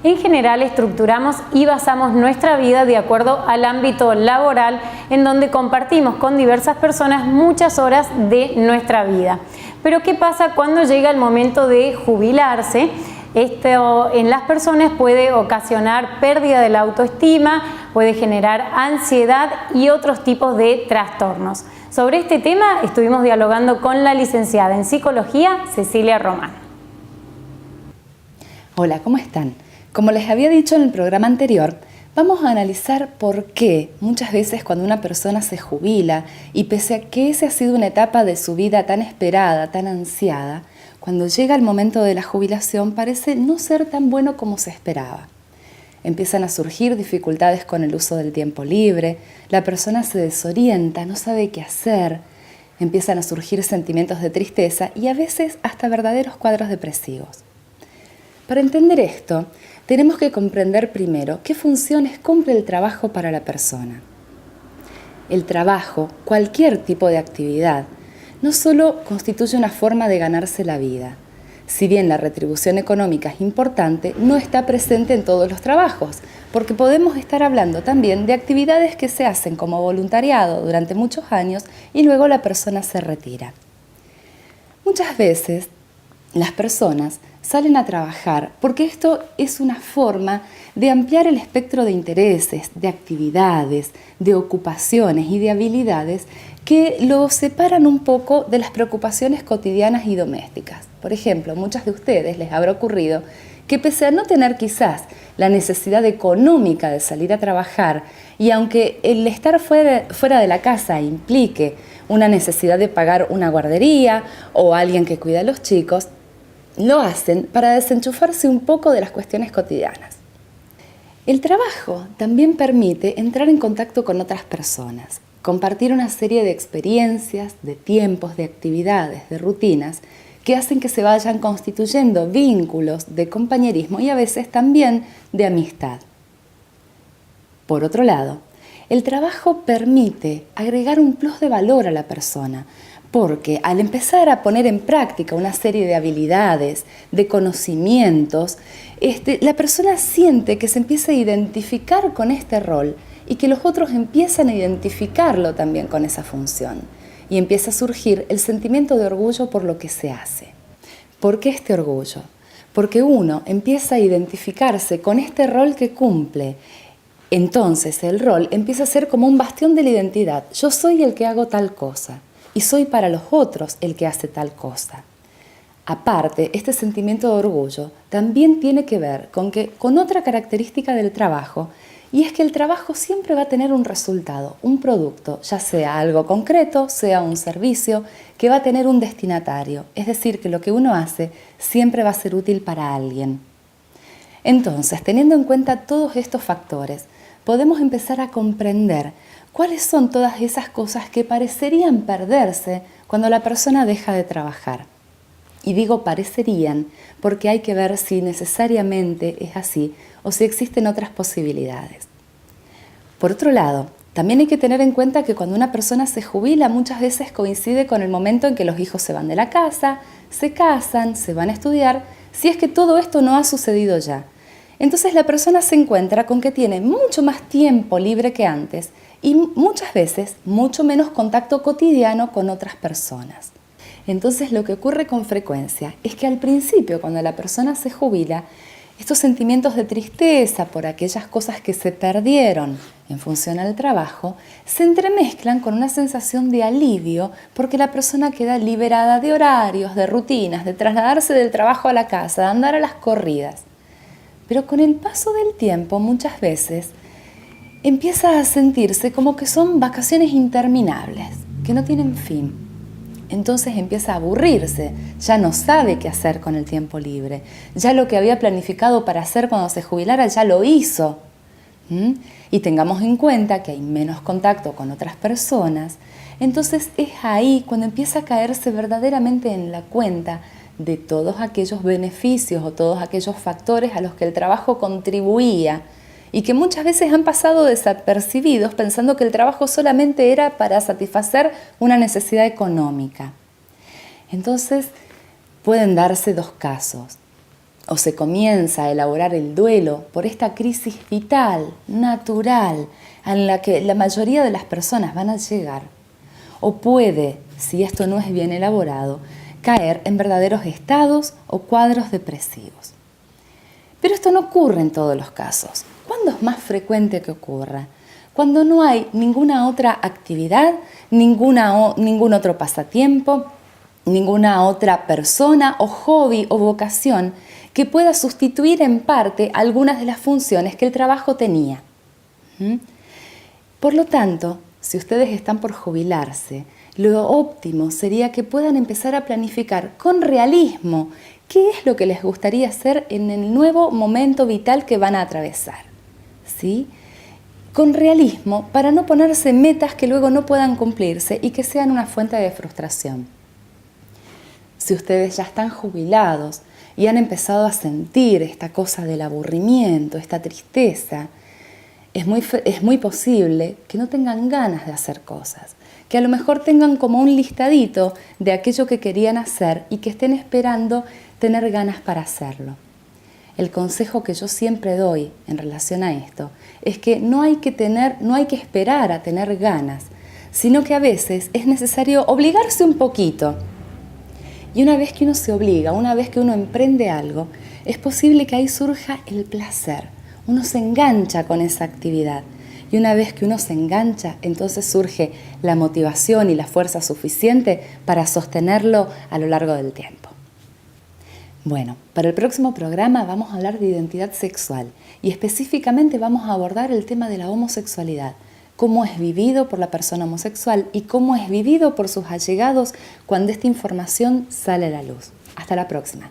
En general estructuramos y basamos nuestra vida de acuerdo al ámbito laboral, en donde compartimos con diversas personas muchas horas de nuestra vida. Pero ¿qué pasa cuando llega el momento de jubilarse? Esto en las personas puede ocasionar pérdida de la autoestima, puede generar ansiedad y otros tipos de trastornos. Sobre este tema estuvimos dialogando con la licenciada en Psicología, Cecilia Román. Hola, ¿cómo están? Como les había dicho en el programa anterior, vamos a analizar por qué muchas veces cuando una persona se jubila y pese a que esa ha sido una etapa de su vida tan esperada, tan ansiada, cuando llega el momento de la jubilación parece no ser tan bueno como se esperaba. Empiezan a surgir dificultades con el uso del tiempo libre, la persona se desorienta, no sabe qué hacer, empiezan a surgir sentimientos de tristeza y a veces hasta verdaderos cuadros depresivos. Para entender esto, tenemos que comprender primero qué funciones cumple el trabajo para la persona. El trabajo, cualquier tipo de actividad, no solo constituye una forma de ganarse la vida. Si bien la retribución económica es importante, no está presente en todos los trabajos, porque podemos estar hablando también de actividades que se hacen como voluntariado durante muchos años y luego la persona se retira. Muchas veces las personas salen a trabajar porque esto es una forma de ampliar el espectro de intereses, de actividades, de ocupaciones y de habilidades que lo separan un poco de las preocupaciones cotidianas y domésticas. Por ejemplo, a muchas de ustedes les habrá ocurrido que pese a no tener quizás la necesidad económica de salir a trabajar y aunque el estar fuera de la casa implique una necesidad de pagar una guardería o alguien que cuida a los chicos, lo hacen para desenchufarse un poco de las cuestiones cotidianas. El trabajo también permite entrar en contacto con otras personas, compartir una serie de experiencias, de tiempos, de actividades, de rutinas que hacen que se vayan constituyendo vínculos de compañerismo y a veces también de amistad. Por otro lado, el trabajo permite agregar un plus de valor a la persona, porque al empezar a poner en práctica una serie de habilidades, de conocimientos, la persona siente que se empieza a identificar con este rol y que los otros empiezan a identificarlo también con esa función. Y empieza a surgir el sentimiento de orgullo por lo que se hace. ¿Por qué este orgullo? Porque uno empieza a identificarse con este rol que cumple. Entonces el rol empieza a ser como un bastión de la identidad. Yo soy el que hago tal cosa. Y soy para los otros el que hace tal cosa. Aparte, este sentimiento de orgullo también tiene que ver con otra característica del trabajo, y es que el trabajo siempre va a tener un resultado, un producto, ya sea algo concreto, sea un servicio, que va a tener un destinatario, es decir, que lo que uno hace siempre va a ser útil para alguien. Entonces, teniendo en cuenta todos estos factores, podemos empezar a comprender ¿cuáles son todas esas cosas que parecerían perderse cuando la persona deja de trabajar? Y digo parecerían porque hay que ver si necesariamente es así o si existen otras posibilidades. Por otro lado, también hay que tener en cuenta que cuando una persona se jubila muchas veces coincide con el momento en que los hijos se van de la casa, se casan, se van a estudiar, si es que todo esto no ha sucedido ya. Entonces la persona se encuentra con que tiene mucho más tiempo libre que antes y muchas veces mucho menos contacto cotidiano con otras personas. Entonces lo que ocurre con frecuencia es que al principio, cuando la persona se jubila, estos sentimientos de tristeza por aquellas cosas que se perdieron en función al trabajo se entremezclan con una sensación de alivio porque la persona queda liberada de horarios, de rutinas, de trasladarse del trabajo a la casa, de andar a las corridas. Pero con el paso del tiempo muchas veces empieza a sentirse como que son vacaciones interminables, que no tienen fin. Entonces empieza a aburrirse, ya no sabe qué hacer con el tiempo libre. Ya lo que había planificado para hacer cuando se jubilara ya lo hizo. Y tengamos en cuenta que hay menos contacto con otras personas. Entonces es ahí cuando empieza a caerse verdaderamente en la cuenta de todos aquellos beneficios o todos aquellos factores a los que el trabajo contribuía y que muchas veces han pasado desapercibidos pensando que el trabajo solamente era para satisfacer una necesidad económica. Entonces pueden darse dos casos. o se comienza a elaborar el duelo por esta crisis vital, natural, en la que la mayoría de las personas van a llegar, o puede, si esto no es bien elaborado, caer en verdaderos estados o cuadros depresivos. Pero esto no ocurre en todos los casos. ¿Cuándo es más frecuente que ocurra? Cuando no hay ninguna otra actividad, ningún otro pasatiempo, ninguna otra persona o hobby o vocación que pueda sustituir en parte algunas de las funciones que el trabajo tenía. Por lo tanto, si ustedes están por jubilarse, lo óptimo sería que puedan empezar a planificar con realismo qué es lo que les gustaría hacer en el nuevo momento vital que van a atravesar. ¿Sí? Con realismo para no ponerse metas que luego no puedan cumplirse y que sean una fuente de frustración. Si ustedes ya están jubilados y han empezado a sentir esta cosa del aburrimiento, esta tristeza, es muy posible que no tengan ganas de hacer cosas, que a lo mejor tengan como un listadito de aquello que querían hacer y que estén esperando tener ganas para hacerlo. El consejo que yo siempre doy en relación a esto es que no hay que esperar a tener ganas, sino que a veces es necesario obligarse un poquito. Y una vez que uno se obliga, una vez que uno emprende algo, es posible que ahí surja el placer. Uno se engancha con esa actividad. Y una vez que uno se engancha, entonces surge la motivación y la fuerza suficiente para sostenerlo a lo largo del tiempo. Bueno, para el próximo programa vamos a hablar de identidad sexual y específicamente vamos a abordar el tema de la homosexualidad, cómo es vivido por la persona homosexual y cómo es vivido por sus allegados cuando esta información sale a la luz. Hasta la próxima.